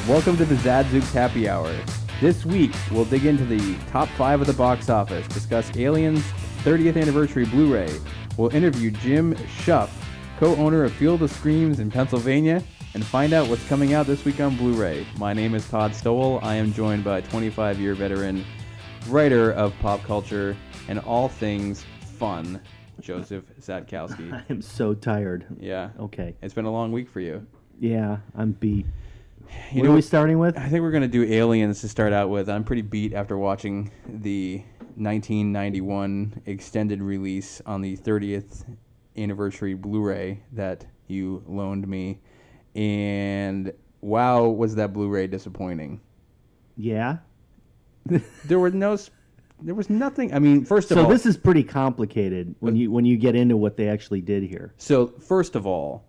Welcome to the Zadzooks Happy Hour. This week, we'll dig into the top 5 of the box office, discuss Aliens' 30th anniversary Blu-ray. We'll interview Jim Schuff, co-owner of Field of Screams in Pennsylvania, and find out what's coming out this week on Blu-ray. My name is Todd Stowell. I am joined by 25-year veteran writer of pop culture and all things fun, Joseph Zatkowski. I am so tired. Yeah. Okay. It's been a long week for you. Yeah, I'm beat. You what know are we starting with? I think we're going to do Aliens to start out with. I'm pretty beat after watching the 1991 extended release on the 30th anniversary Blu-ray that you loaned me. And wow, was that Blu-ray disappointing. Yeah. There was nothing. I mean, first of all, so this is pretty complicated when you get into what they actually did here. So first of all,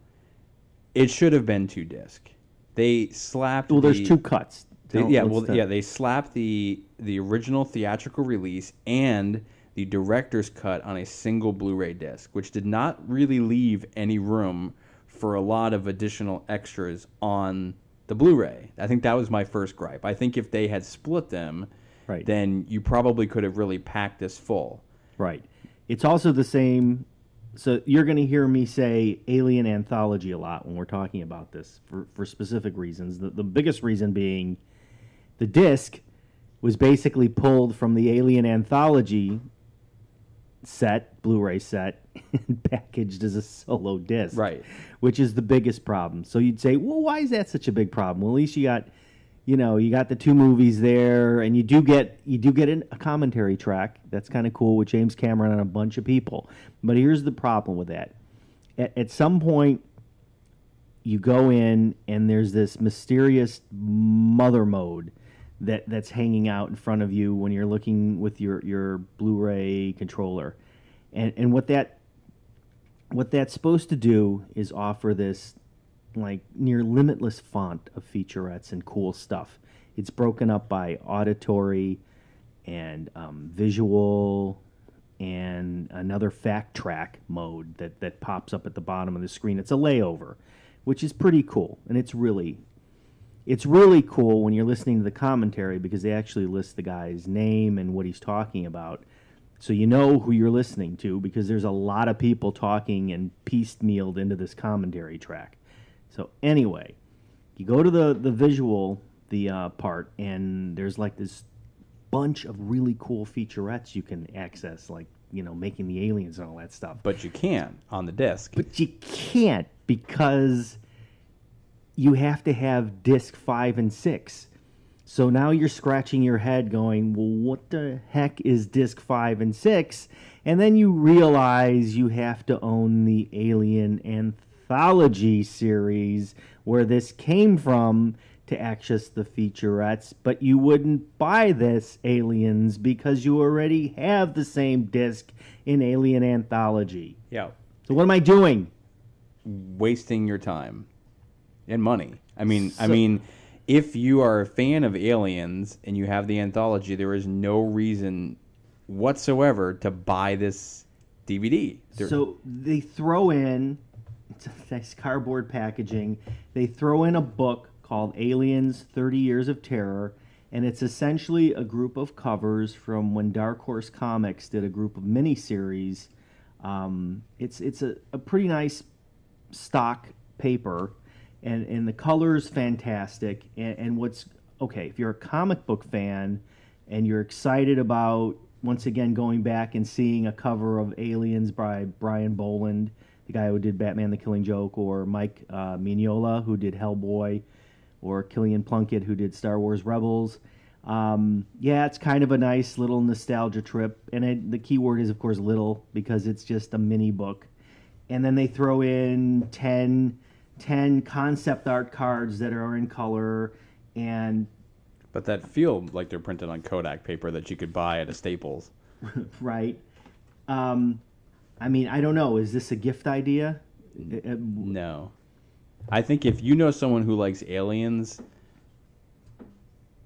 it should have been 2 disc. They slapped. Well, there's 2 cuts. They slapped the original theatrical release and the director's cut on a single Blu-ray disc, which did not really leave any room for a lot of additional extras on the Blu-ray. I think that was my first gripe. I think if they had split them, right, then you probably could have really packed this full. Right. It's also the same. So you're going to hear me say Alien Anthology a lot when we're talking about this for specific reasons. The biggest reason being the disc was basically pulled from the Alien Anthology set, Blu-ray set, and packaged as a solo disc. Right. Which is the biggest problem. So you'd say, well, why is that such a big problem? Well, at least you got the 2 movies there, and you do get a commentary track. That's kind of cool with James Cameron and a bunch of people. But here's the problem with that. At some point, you go in, and there's this mysterious mother mode that's hanging out in front of you when you're looking with your Blu-ray controller. And what that's supposed to do is offer this like near limitless font of featurettes and cool stuff. It's broken up by auditory and visual and another fact track mode that pops up at the bottom of the screen. It's a layover, which is pretty cool. And it's really cool when you're listening to the commentary because they actually list the guy's name and what he's talking about. So you know who you're listening to because there's a lot of people talking and piecemealed into this commentary track. So anyway, you go to the visual, part, and there's like this bunch of really cool featurettes you can access, like, making the aliens and all that stuff. But you can on the disc. But you can't because you have to have disc 5 and 6. So now you're scratching your head going, well, what the heck is disc 5 and 6? And then you realize you have to own the Alien Anthology series where this came from to access the featurettes, but you wouldn't buy this Aliens because you already have the same disc in Alien Anthology. Yeah. So what am I doing? Wasting your time and money. I mean, if you are a fan of Aliens and you have the anthology, there is no reason whatsoever to buy this DVD. So they throw in, it's a nice cardboard packaging, they throw in a book called Aliens 30 Years of Terror, and it's essentially a group of covers from when Dark Horse Comics did a group of miniseries. It's a pretty nice stock paper, and the color's fantastic. And what's, okay, if you're a comic book fan and you're excited about, once again, going back and seeing a cover of Aliens by Brian Boland, the guy who did Batman the Killing Joke, or Mike Mignola, who did Hellboy, or Killian Plunkett, who did Star Wars Rebels. It's kind of a nice little nostalgia trip. And the key word is, of course, little, because it's just a mini book. And then they throw in 10 concept art cards that are in color. But that feel like they're printed on Kodak paper that you could buy at a Staples. Right. I don't know. Is this a gift idea? No. I think if you know someone who likes Aliens,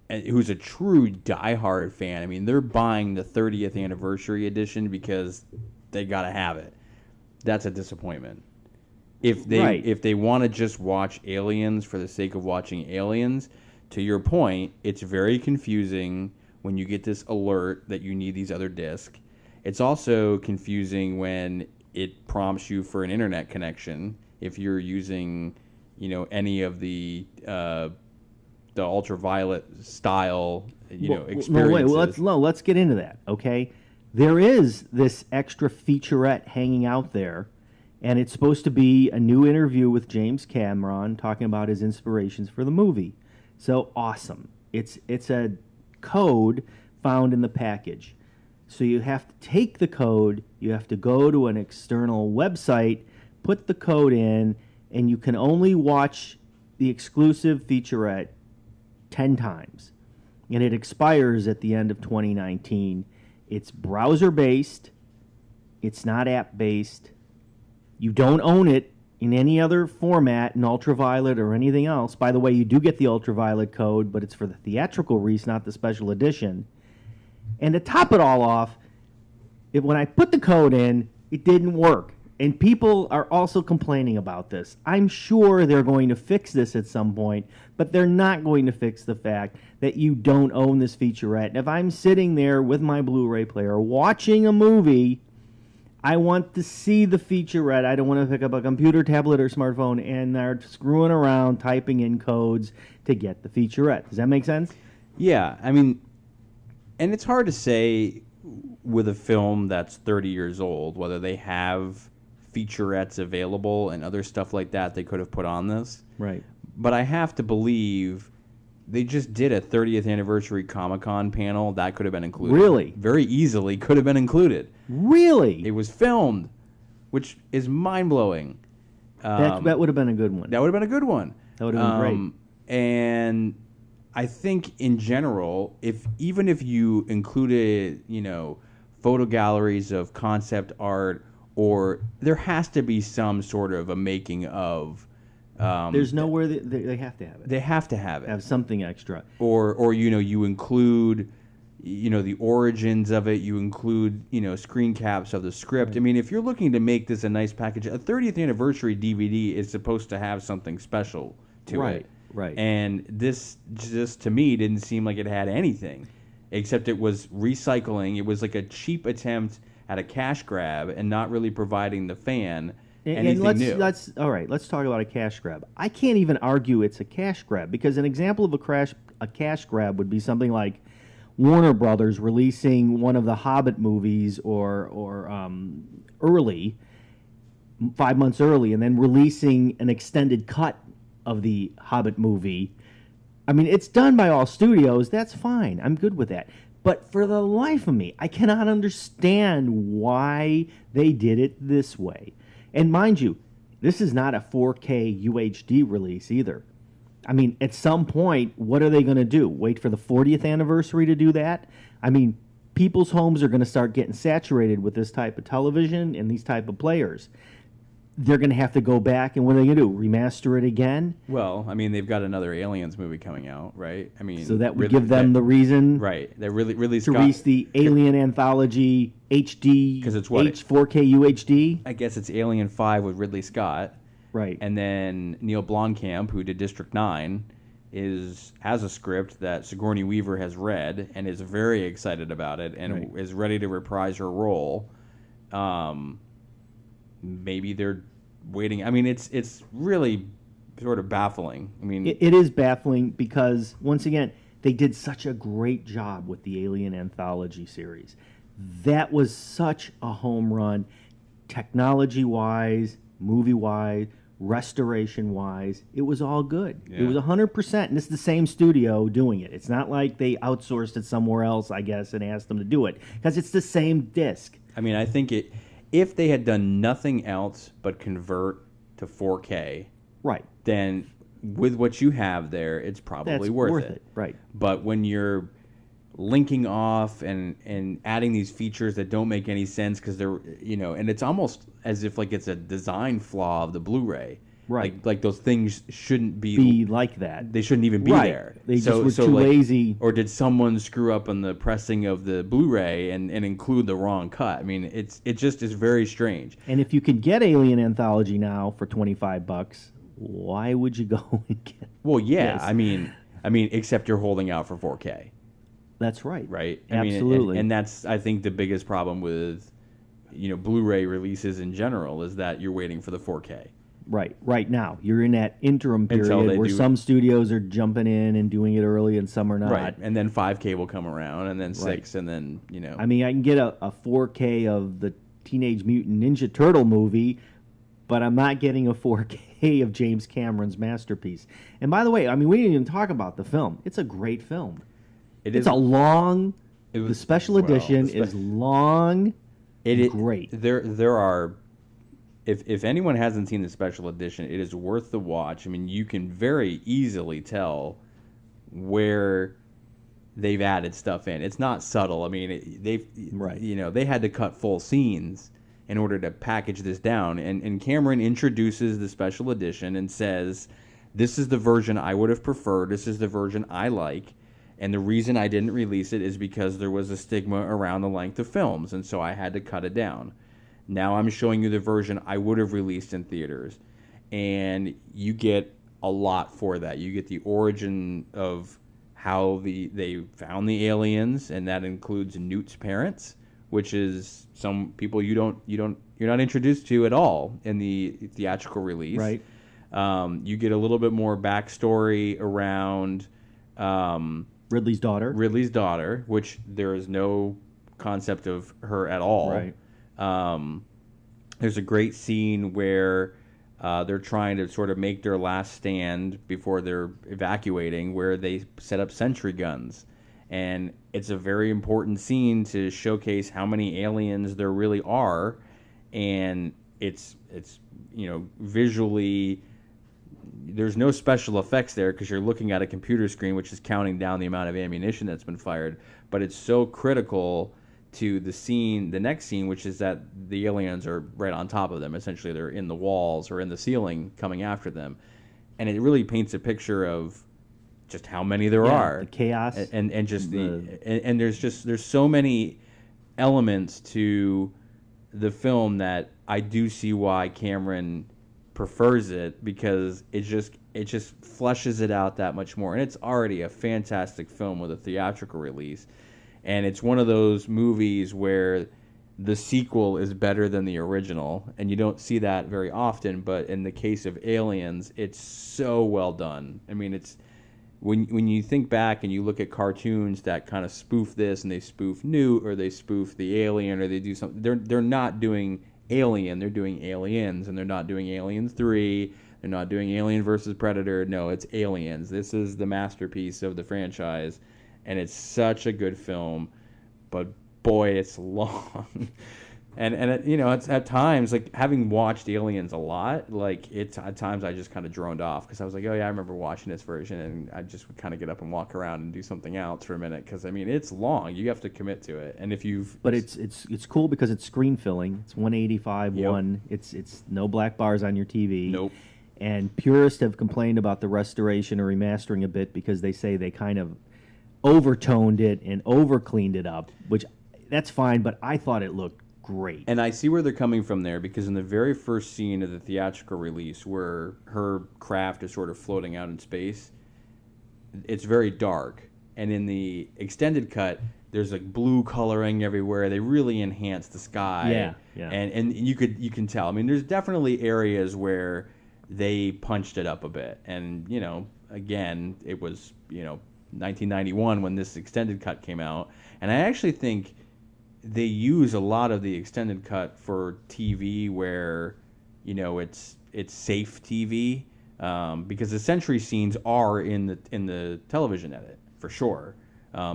and who's a true diehard fan, they're buying the 30th anniversary edition because they got to have it. That's a disappointment. If they want to just watch Aliens for the sake of watching Aliens, to your point, it's very confusing when you get this alert that you need these other discs. It's also confusing when it prompts you for an internet connection if you're using, any of the ultraviolet style, experiences. Let's get into that, okay? There is this extra featurette hanging out there, and it's supposed to be a new interview with James Cameron talking about his inspirations for the movie. So awesome. It's a code found in the package. So you have to take the code, you have to go to an external website, put the code in, and you can only watch the exclusive featurette 10 times. And it expires at the end of 2019. It's browser-based. It's not app-based. You don't own it in any other format, in ultraviolet or anything else. By the way, you do get the ultraviolet code, but it's for the theatrical release, not the special edition. And to top it all off, when I put the code in, it didn't work. And people are also complaining about this. I'm sure they're going to fix this at some point, but they're not going to fix the fact that you don't own this featurette. And if I'm sitting there with my Blu-ray player watching a movie, I want to see the featurette. I don't want to pick up a computer, tablet, or smartphone and they're screwing around typing in codes to get the featurette. Does that make sense? Yeah, I mean, and it's hard to say with a film that's 30 years old whether they have featurettes available and other stuff like that they could have put on this. Right. But I have to believe they just did a 30th anniversary Comic-Con panel. That could have been included. Really? Very easily could have been included. Really? It was filmed, which is mind-blowing. That would have been a good one. That would have been a good one. That would have been great. And I think in general, even if you included, photo galleries of concept art, or there has to be some sort of a making of. There's nowhere they have to have it. They have to have it. Have something extra. Or you include, the origins of it. You include, screen caps of the script. Right. I mean, if you're looking to make this a nice package, a 30th anniversary DVD is supposed to have something special to it. Right. And this just to me didn't seem like it had anything, except it was recycling. It was like a cheap attempt at a cash grab and not really providing the fan anything new. All right, let's talk about a cash grab. I can't even argue it's a cash grab because an example of a cash grab would be something like Warner Brothers releasing one of the Hobbit movies or early, 5 months early, and then releasing an extended cut of the Hobbit movie. I mean, it's done by all studios. That's fine. I'm good with that. But for the life of me, I cannot understand why they did it this way. And mind you, this is not a 4K UHD release either. I mean, at some point, what are they going to do? Wait for the 40th anniversary to do that? I mean, people's homes are going to start getting saturated with this type of television and these type of players. They're going to have to go back, and what are they going to do? Remaster it again? Well, I mean, they've got another Aliens movie coming out, right? I mean, so that would give them the reason, right? They really to release the Alien Anthology HD, because it's what 4K UHD. I guess it's Alien 5 with Ridley Scott, right? And then Neil Blomkamp, who did District 9, has a script that Sigourney Weaver has read and is very excited about it and is ready to reprise her role. Maybe they're waiting. I mean, it's really sort of baffling. I mean, it is baffling because, once again, they did such a great job with the Alien Anthology series. That was such a home run, technology-wise, movie-wise, restoration-wise. It was all good. Yeah. It was 100%, and it's the same studio doing it. It's not like they outsourced it somewhere else, I guess, and asked them to do it, because it's the same disc. I mean, I think if they had done nothing else but convert to 4K, right, then with what you have there, it's probably worth it. Right. But when you're linking off and adding these features that don't make any sense because they're, and it's almost as if like it's a design flaw of the Blu-ray. Right. Like those things shouldn't be like that. They shouldn't even be there. They just were too lazy. Or did someone screw up on the pressing of the Blu-ray and include the wrong cut? I mean, it just is very strange. And if you can get Alien Anthology now for $25, why would you go and get Well, yeah. this? I mean, I mean, except you're holding out for 4K. That's right. Right? Absolutely. I mean, and that's, I think, the biggest problem with, Blu-ray releases in general is that you're waiting for the 4K. Right now. You're in that interim period where some studios are jumping in and doing it early and some are not. Right. And then 5K will come around and then 6 and then, I mean, I can get a 4K of the Teenage Mutant Ninja Turtle movie, but I'm not getting a 4K of James Cameron's masterpiece. And by the way, I mean, we didn't even talk about the film. It's a great film. It's a long, the special edition is long, great. There are, if anyone hasn't seen the special edition, it is worth the watch. I mean, you can very easily tell where they've added stuff in. It's not subtle. I mean, they had to cut full scenes in order to package this down. And Cameron introduces the special edition and says, this is the version I would have preferred. This is the version I like. And the reason I didn't release it is because there was a stigma around the length of films, and so I had to cut it down. Now I'm showing you the version I would have released in theaters. And you get a lot for that. You get the origin of how they found the aliens, and that includes Newt's parents, which is some people you're not introduced to at all in the theatrical release. Right. You get a little bit more backstory around Ridley's daughter, which there is no concept of her at all. Right. There's a great scene where they're trying to sort of make their last stand before they're evacuating, where they set up sentry guns. And it's a very important scene to showcase how many aliens there really are. And it's visually, there's no special effects there because you're looking at a computer screen which is counting down the amount of ammunition that's been fired. But it's so critical to the next scene, which is that the aliens are right on top of them. Essentially, they're in the walls or in the ceiling coming after them. And it really paints a picture of just how many there are. The chaos. And just and there's so many elements to the film that I do see why Cameron prefers it, because it just fleshes it out that much more. And it's already a fantastic film with a theatrical release. And it's one of those movies where the sequel is better than the original, and you don't see that very often. But in the case of Aliens, it's so well done. I mean, it's when you think back and you look at cartoons that kind of spoof this and they spoof Newt or they spoof the alien or they do something, they're not doing Alien, they're doing Aliens, and they're not doing Aliens 3. They're not doing Alien versus Predator. No, it's Aliens. This is the masterpiece of the franchise. And it's such a good film, but boy, it's long. and it's at times, like, having watched Aliens a lot, like, it's at times I just kind of droned off because I was like, oh yeah, I remember watching this version, and I just would kind of get up and walk around and do something else for a minute because I mean it's long. You have to commit to it, and if you've it's cool because it's screen filling. It's 185 Yep. one. It's no black bars on your TV. Nope. And purists have complained about the restoration or remastering a bit because they say they kind of overtoned it and over cleaned it up, which that's fine, but I thought it looked great. And I see where they're coming from there, because in the very first scene of the theatrical release where her craft is sort of floating out in space, it's very dark. And in the extended cut, there's like blue coloring everywhere. They really enhance the sky. Yeah. And you can tell. I mean, there's definitely areas where they punched it up a bit. And, again, it was, 1991 when this extended cut came out, and I actually think they use a lot of the extended cut for TV where it's safe TV, because the Sentry scenes are in the television edit for sure.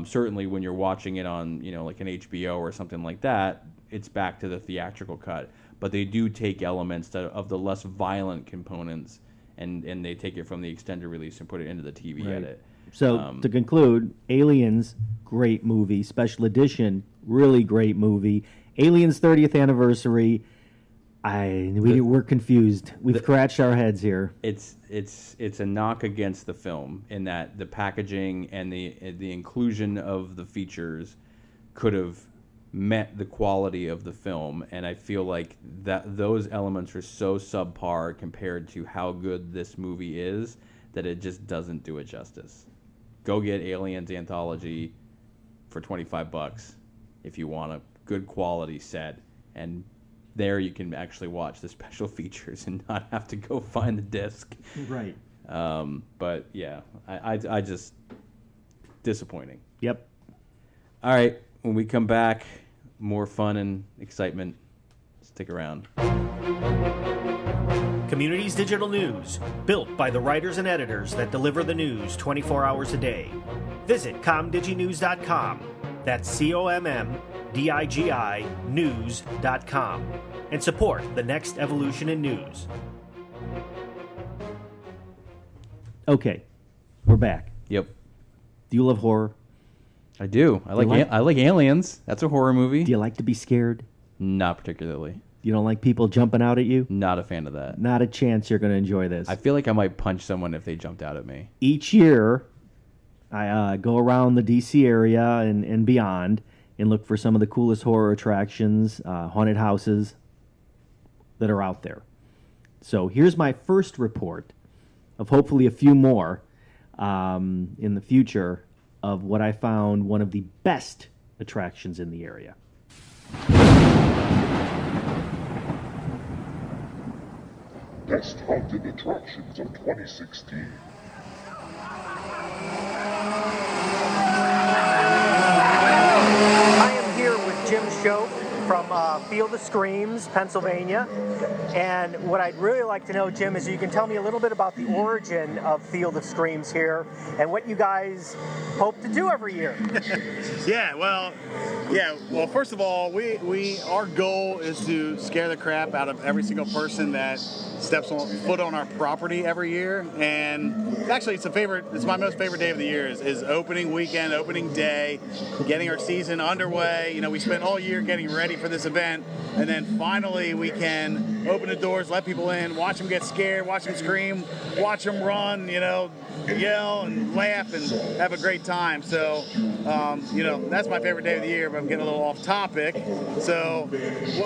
Certainly when you're watching it on like an HBO or something like that, it's back to the theatrical cut, but they do take elements of the less violent components and they take it from the extended release and put it into the TV edit. So to conclude, Aliens, great movie. Special edition, really great movie. Aliens 30th anniversary. We're confused. We've scratched our heads here. It's a knock against the film in that the packaging and the inclusion of the features could have met the quality of the film, and I feel like that those elements are so subpar compared to how good this movie is that it just doesn't do it justice. go get Aliens Anthology for $25 if you want a good quality set, and there you can actually watch the special features and not have to go find the disc. Right. But yeah, I just disappointing. Yep. All right, when we come back, more fun and excitement. Stick around. Communities Digital News, built by the writers and editors that deliver the news 24 hours a day. Visit comdiginews.com. That's COMMDIGI news.com. And support the next evolution in news. Okay, we're back. Yep, Do you love horror? I do. I like Aliens. That's a horror movie. Do you like to be scared? Not particularly. You don't like people jumping out at you? Not a fan of that. Not a chance you're going to enjoy this. I feel like I might punch someone if they jumped out at me. Each year, I go around the D.C. area and beyond and look for some of the coolest horror attractions, haunted houses that are out there. So here's my first report of hopefully a few more in the future of what I found one of the best attractions in the area. Best haunted attractions of 2016. I am here with Jim Shope from Field of Screams, Pennsylvania. And what I'd really like to know, Jim, is you can tell me a little bit about the origin of Field of Screams here and what you guys hope to do every year. Well, first of all, our goal is to scare the crap out of every single person that steps foot on our property every year. And actually, it's my most favorite day of the year is opening weekend, opening day, getting our season underway. You know, we spent all year getting ready for this event, and then finally we can open the doors, let people in, watch them get scared, watch them scream, watch them run, yell and laugh and have a great time. So, that's my favorite day of the year, but I'm getting a little off topic. So,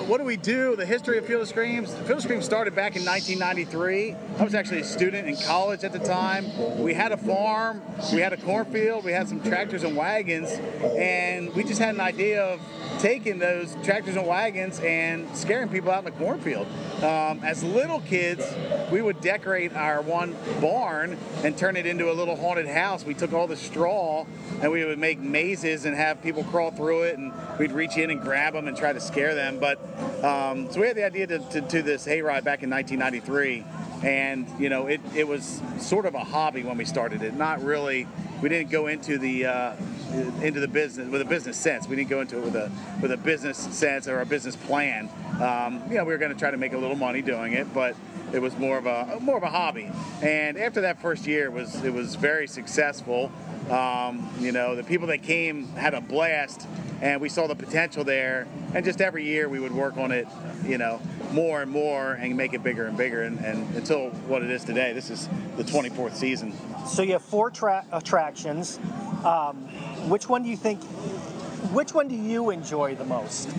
what do we do? The history of Field of Screams. Field of Screams started back in 1993. I was actually a student in college at the time. We had a farm, we had a cornfield, we had some tractors and wagons, and we just had an idea of taking those tractors and wagons and scaring people out in the cornfield. As little kids, we would decorate our one barn and turn it into a little haunted house. We took all the straw and we would make mazes and have people crawl through it, and we'd reach in and grab them and try to scare them. But so we had the idea to do this hayride back in 1993. And, it was sort of a hobby when we started it. Not really, we didn't go into the business with a business sense. We didn't go into it with a business sense or a business plan. We were going to try to make a little money doing it, but it was more of a hobby. And after that first year, it was very successful. The people that came had a blast, and we saw the potential there. And just every year we would work on it, more and more, and make it bigger and bigger, and until what it is today. This is the 24th season. So you have 4 attractions. Which one do you enjoy the most?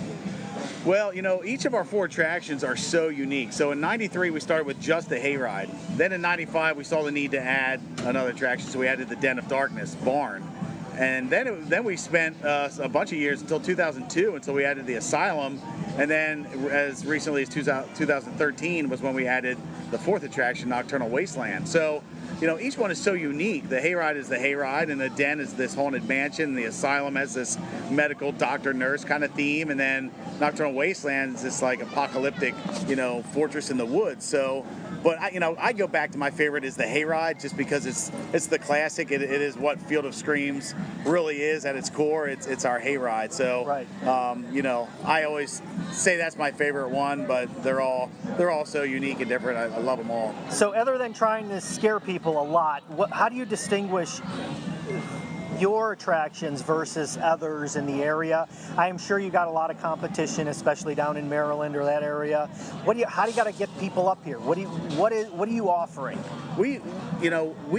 Well, each of our 4 attractions are so unique. So in 93, we started with just the hayride. Then in 95, we saw the need to add another attraction, so we added the Den of Darkness barn. And then we spent a bunch of years until 2002 until we added the Asylum. And then as recently as 2013 was when we added the 4th attraction, Nocturnal Wasteland. So, each one is so unique. The hayride is the hayride, and the Den is this haunted mansion, and the Asylum has this medical doctor-nurse kind of theme, and then Nocturnal Wasteland is this like apocalyptic, fortress in the woods. So, but I go back to my favorite is the hayride, just because it's the classic. It is what Field of Screams really is at its core. It's our hayride. So, right. I always say that's my favorite one, but they're all so unique and different. I love them all. So, other than trying to scare people a lot, how do you distinguish your attractions versus others in the area? I am sure you got a lot of competition, especially down in Maryland or that area. How do you got to get people up here? What are you offering? We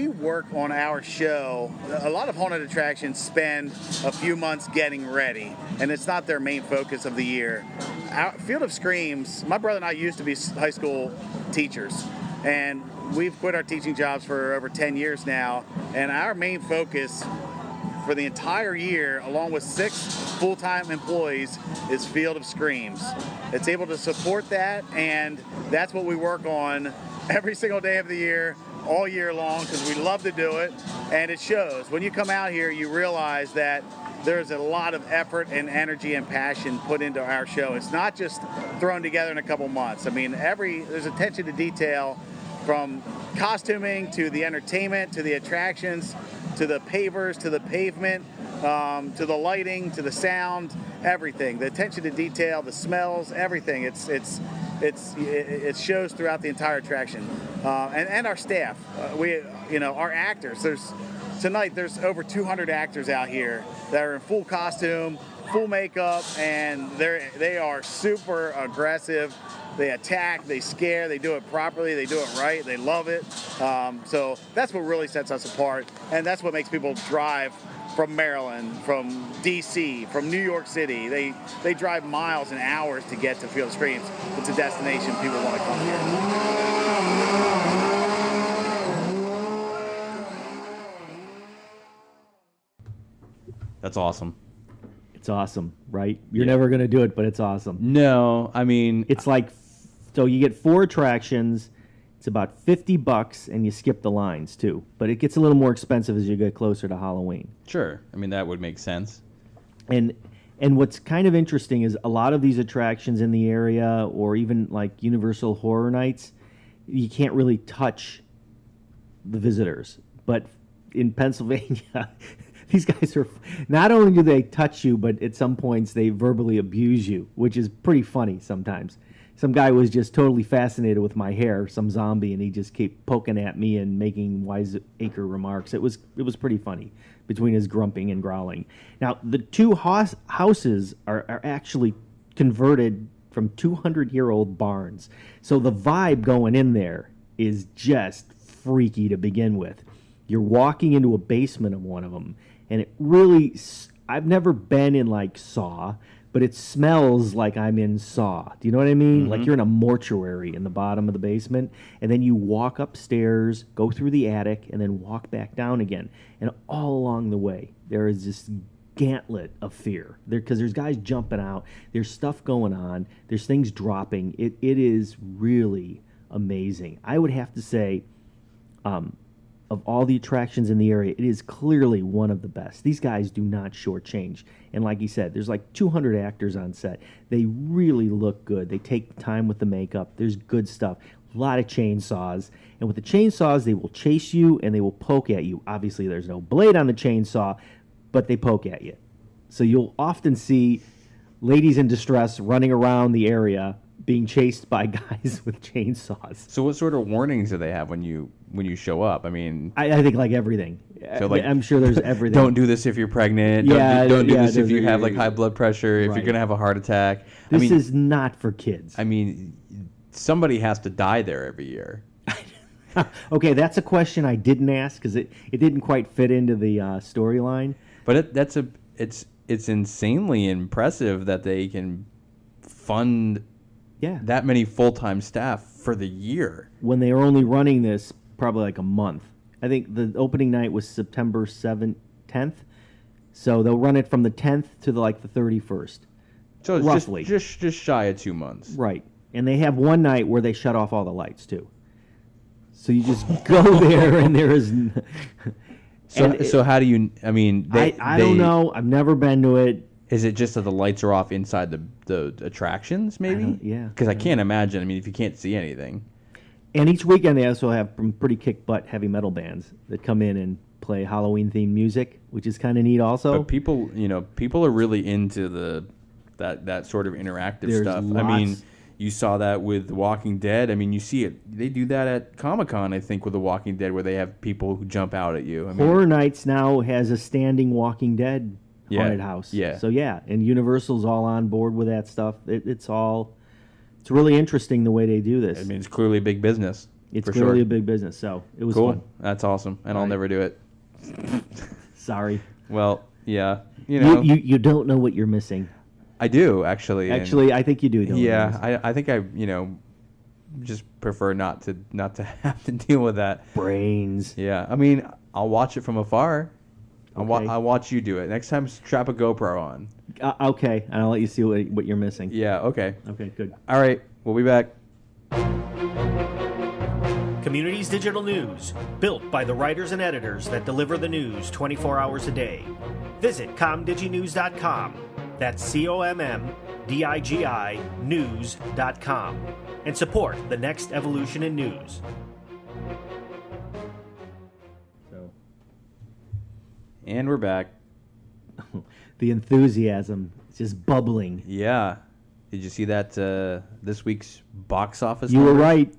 work on our show. A lot of haunted attractions spend a few months getting ready, and it's not their main focus of the year. Our Field of Screams, my brother and I used to be high school teachers. And we've quit our teaching jobs for over 10 years now, and our main focus for the entire year, along with 6 full-time employees, is Field of Screams. It's able to support that, and that's what we work on every single day of the year, all year long, because we love to do it, and it shows. When you come out here, you realize that there's a lot of effort and energy and passion put into our show. It's not just thrown together in a couple months. I mean, there's attention to detail, from costuming to the entertainment to the attractions to the pavers to the pavement, to the lighting to the sound, everything. The attention to detail, the smells, everything. It shows throughout the entire attraction, and our staff. Our actors. Tonight there's over 200 actors out here that are in full costume, full makeup, and they are super aggressive. They attack, they scare, they do it properly, they do it right, they love it. So that's what really sets us apart, and that's what makes people drive from Maryland, from DC, from New York City. They drive miles and hours to get to Field of Screams. It's a destination people want to come here. That's awesome. It's awesome, right? You're never going to do it, but it's awesome. No, I mean, It's like, so you get 4 attractions. It's about $50, and you skip the lines too. But it gets a little more expensive as you get closer to Halloween. sure. I mean, that would make sense. And what's kind of interesting is a lot of these attractions in the area, or even like Universal Horror Nights, you can't really touch the visitors. But in Pennsylvania, these guys are, not only do they touch you, but at some points they verbally abuse you, which is pretty funny sometimes. Some guy was just totally fascinated with my hair, some zombie, and he just kept poking at me and making wiseacre remarks. It was pretty funny, between his grumping and growling. Now, the 2 houses are actually converted from 200-year-old barns. So the vibe going in there is just freaky to begin with. You're walking into a basement of one of them, and it really, I've never been in like Saw, but it smells like I'm in Saw. Do you know what I mean? Mm-hmm. Like you're in a mortuary in the bottom of the basement, and then you walk upstairs, go through the attic, and then walk back down again. And all along the way, there is this gauntlet of fear. Because there's guys jumping out, there's stuff going on, there's things dropping. It is really amazing. I would have to say, of all the attractions in the area, it is clearly one of the best. These guys do not shortchange. And like you said, there's like 200 actors on set. They really look good. They take time with the makeup. There's good stuff. A lot of chainsaws. And with the chainsaws, they will chase you and they will poke at you. Obviously, there's no blade on the chainsaw, but they poke at you. So you'll often see ladies in distress running around the area being chased by guys with chainsaws. So what sort of warnings do they have when you show up? I mean, I think like everything. So, like, I'm sure there's everything. don't do this if you're pregnant. Yeah, don't do yeah, this if you those are- have like high blood pressure. If Right. you're gonna have a heart attack. This is not for kids. I mean, somebody has to die there every year. Okay, that's a question I didn't ask because it didn't quite fit into the storyline. But it's insanely impressive that they can fund Yeah. that many full-time staff for the year. When they were only running this probably like a month. I think the opening night was September 10th. So they'll run it from the 10th to the 31st. So it's Roughly. just shy of 2 months. Right. And they have one night where they shut off all the lights too. So you just go there and there is So how do you? I mean, I don't know. I've never been to it. Is it just that the lights are off inside the attractions? Maybe. Yeah. Because I can't imagine. I mean, if you can't see anything. And each weekend they also have some pretty kick-butt heavy metal bands that come in and play Halloween-themed music, which is kind of neat also. But people are really into that sort of interactive There's stuff. I mean, you saw that with The Walking Dead. I mean, you see it. They do that at Comic-Con, I think, with The Walking Dead, where they have people who jump out at you. I mean, Horror Nights now has a standing Walking Dead haunted house. Yeah. So yeah, and Universal's all on board with that stuff. It's really interesting the way they do this. I mean, it's clearly big business. It's for clearly sure. a big business. So it was Cool. fun. That's awesome, and I'll Right. never do it. Sorry. Well, yeah, you know, You don't know what you're missing. I do actually. and- Actually, I think you do. Know what you're missing. yeah, I think I just prefer not to have to deal with that. Brains. Yeah, I mean, I'll watch it from afar. Okay. I'll watch you do it. Next time, strap a GoPro on. Okay, and I'll let you see what you're missing. Yeah, okay. Okay, good. All right, we'll be back. Communities Digital News, built by the writers and editors that deliver the news 24 hours a day. Visit comdiginews.com. That's COMMDIGI news.com. And support the next evolution in news. So, And we're back. the enthusiasm is just bubbling. Yeah. Did you see that this week's box office You were numbers? right.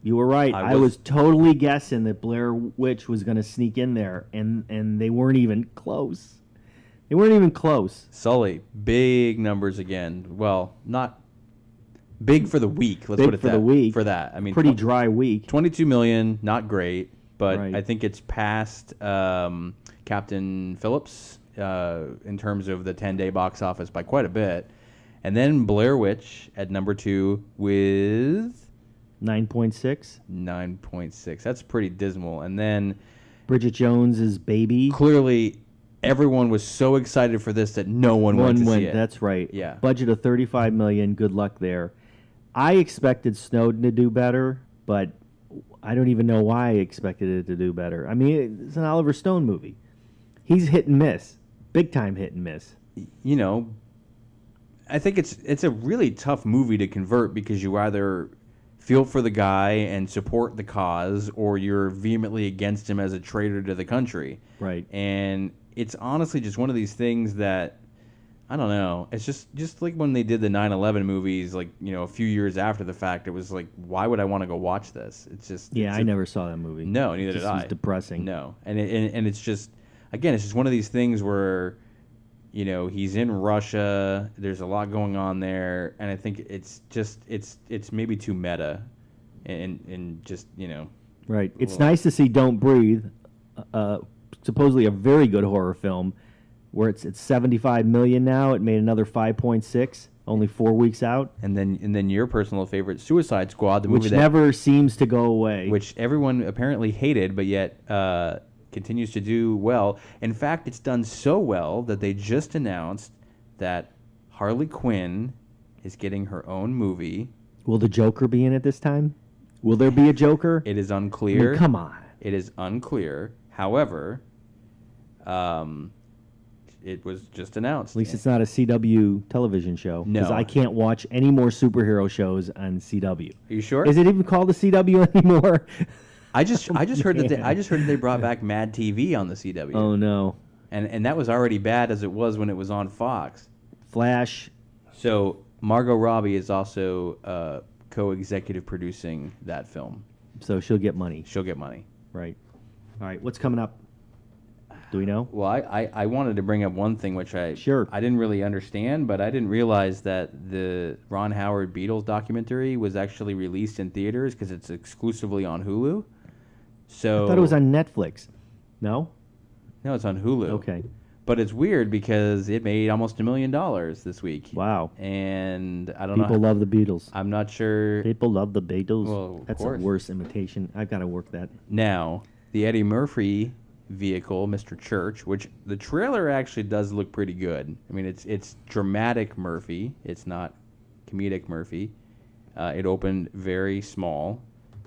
You were right. I I was- was totally guessing that Blair Witch was going to sneak in there, and they weren't even close. They weren't even close. Sully, big numbers again. Well, not big for the week. Let's Big put it for that the week. For that, I mean, Pretty dry week. 22 million, not great, but Right. I think it's past Captain Phillips in terms of the 10-day box office by quite a bit. And then Blair Witch at number 2 with 9.6. 9.6. That's pretty dismal. And then Bridget Jones's Baby. clearly everyone was so excited for this that no one went to see it. That's right. Yeah. Budget of $35 million. Good luck there. I expected Snowden to do better, but I don't even know why I expected it to do better. I mean, it's an Oliver Stone movie. He's hit and miss, big time hit and miss. You know, I think it's a really tough movie to convert because you either feel for the guy and support the cause, or you're vehemently against him as a traitor to the country. Right. And it's honestly just one of these things that, I don't know, it's just like when they did the 9/11 movies, like, you know, a few years after the fact, it was like, why would I want to go watch this? It's just... Yeah, it's I never saw that movie. No, neither did It I. was depressing. No. And it's just, again, it's just one of these things where, you know, he's in Russia, there's a lot going on there, and I think it's just, it's maybe too meta, and just, you know... Right. It's nice to see Don't Breathe, supposedly a very good horror film, where it's 75 million now. It made another 5.6, only 4 weeks out, And then your personal favorite, Suicide Squad, the movie which that... never seems to go away. which everyone apparently hated, but yet continues to do well. In fact, it's done so well that they just announced that Harley Quinn is getting her own movie. Will the Joker be in it this time? Will there be a Joker? It is I mean, unclear. come on. It is unclear. However, it was just announced. At least it's not a CW television show. No. Because I can't watch any more superhero shows on CW. Are you sure? Is it even called the CW anymore? I just heard that they brought back Mad TV on the CW. Oh, no. And that was already bad as it was when it was on Fox. Flash. So Margot Robbie is also co-executive producing that film. So she'll get money. She'll get money. Right. All right. What's coming up? Do we know? Well, I wanted to bring up one thing which I didn't really understand, but I didn't realize that the Ron Howard Beatles documentary was actually released in theaters because it's exclusively on Hulu. So I thought it was on Netflix. No? No, it's on Hulu. Okay. But it's weird because it made almost $1 million this week. Wow. And I don't know. People love the Beatles. I'm not sure. People love the Beatles. Well, of That's course. a worse imitation. I've got to work that. Now, the Eddie Murphy vehicle, Mr. Church, which the trailer actually does look pretty good. I mean, it's dramatic Murphy. It's not comedic Murphy. It opened very small,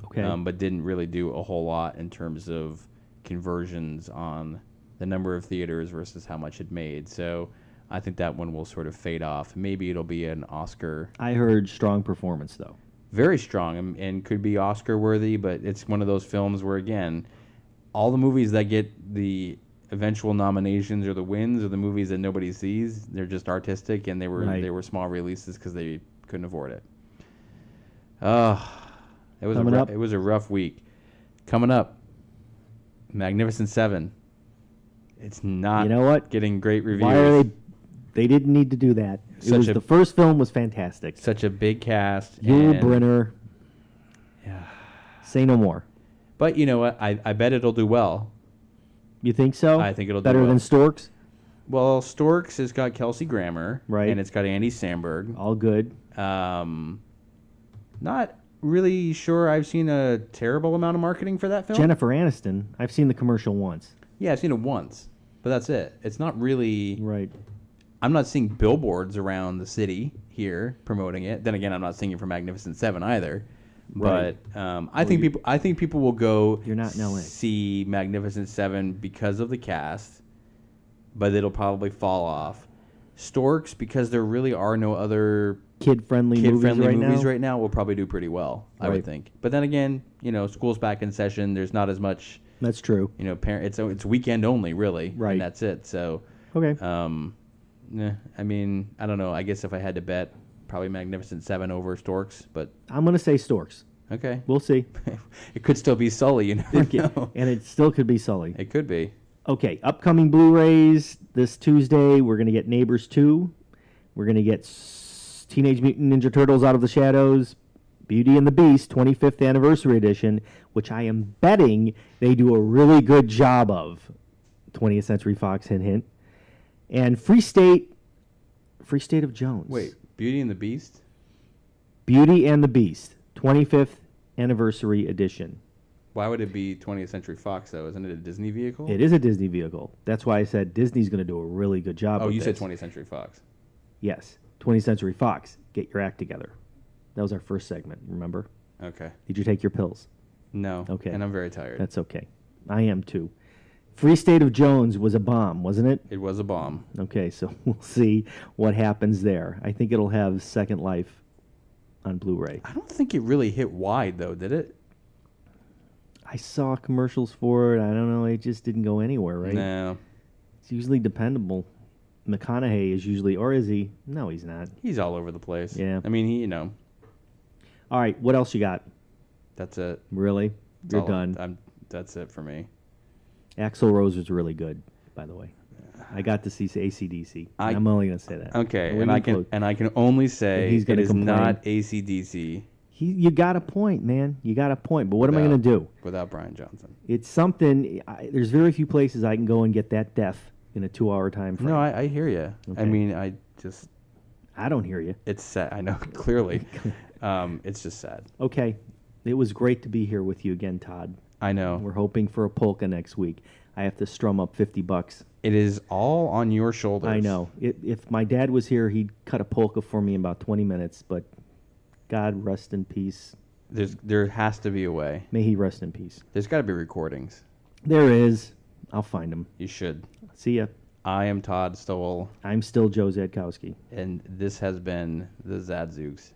Okay. but didn't really do a whole lot in terms of conversions on the number of theaters versus how much it made. So I think that one will sort of fade off. Maybe it'll be an Oscar. I heard strong performance, though. Very strong and could be Oscar worthy, but it's one of those films where, again, all the movies that get the eventual nominations or the wins are the movies that nobody sees. They're just artistic, and they were small releases because they couldn't afford it. It was a rough week. Coming up, Magnificent Seven. It's not You know what? getting great reviews. Why are they? They didn't need to do that. The first film was fantastic. Such a big cast. Yul and- Brynner. Yeah. Say no more. But you know what? I bet it'll do well. You think so? I think it'll do better well. than Storks. Well, Storks has got Kelsey Grammer, Right. and it's got Andy Samberg. All good. Not really sure I've seen a terrible amount of marketing for that film. Jennifer Aniston, I've seen the commercial once. Yeah, I've seen it once, but that's it. It's not really. Right. I'm not seeing billboards around the city here promoting it. Then again, I'm not seeing it for Magnificent Seven either. Right. But I think people will go. You're not in LA. See Magnificent Seven because of the cast, but it'll probably fall off. Storks, because there really are no other Kid-friendly movies right now, will probably do pretty well, I would think. But then again, school's back in session. There's not as much. That's true. It's weekend only, really, right? And that's it. So okay. I mean, I don't know. I guess if I had to bet, probably Magnificent Seven over Storks. But I'm gonna say Storks. Okay, we'll see. It could still be Sully, you never know. And it still could be Sully. It could be. Okay, upcoming Blu-rays this Tuesday. We're going to get Neighbors 2. We're going to get Teenage Mutant Ninja Turtles Out of the Shadows, Beauty and the Beast 25th Anniversary Edition, which I am betting they do a really good job of. 20th Century Fox, hint, hint. And Free State of Jones. Wait, Beauty and the Beast? Beauty and the Beast 25th Anniversary Edition. Why would it be 20th Century Fox, though? Isn't it a Disney vehicle? It is a Disney vehicle. That's why I said Disney's going to do a really good job with you this. said 20th Century Fox. Yes. 20th Century Fox. Get your act together. That was our first segment, remember? Okay. Did you take your pills? No. Okay. And I'm very tired. That's okay. I am too. Free State of Jones was a bomb, wasn't it? It was a bomb. Okay, so we'll see what happens there. I think it'll have second life on Blu-ray. I don't think it really hit wide, though, did it? I saw commercials for it. I don't know. It just didn't go anywhere, right? No. It's usually dependable. McConaughey is usually, or is he? No, he's not. He's all over the place. Yeah. I mean, All right, what else you got? That's it. Really? You're done. That's it for me. Axl Rose was really good, by the way. I got to see AC/DC. I'm only going to say that. Okay, and I can only say it is not AC/DC. You got a point, man. You got a point. But what am I going to do? Without Brian Johnson. It's something. There's very few places I can go and get that deaf in a 2-hour time frame. No, I hear you. Okay. I mean, I don't hear you. It's sad. I know, clearly. It's just sad. Okay. It was great to be here with you again, Todd. I know. We're hoping for a polka next week. I have to strum up $50. It is all on your shoulders. I know. If my dad was here, he'd cut a polka for me in about 20 minutes, but God rest in peace. There has to be a way. May he rest in peace. There's got to be recordings. There is. I'll find them. You should. See ya. I am Todd Stowell. I'm still Joe Zadkowski. And this has been the Zadzooks.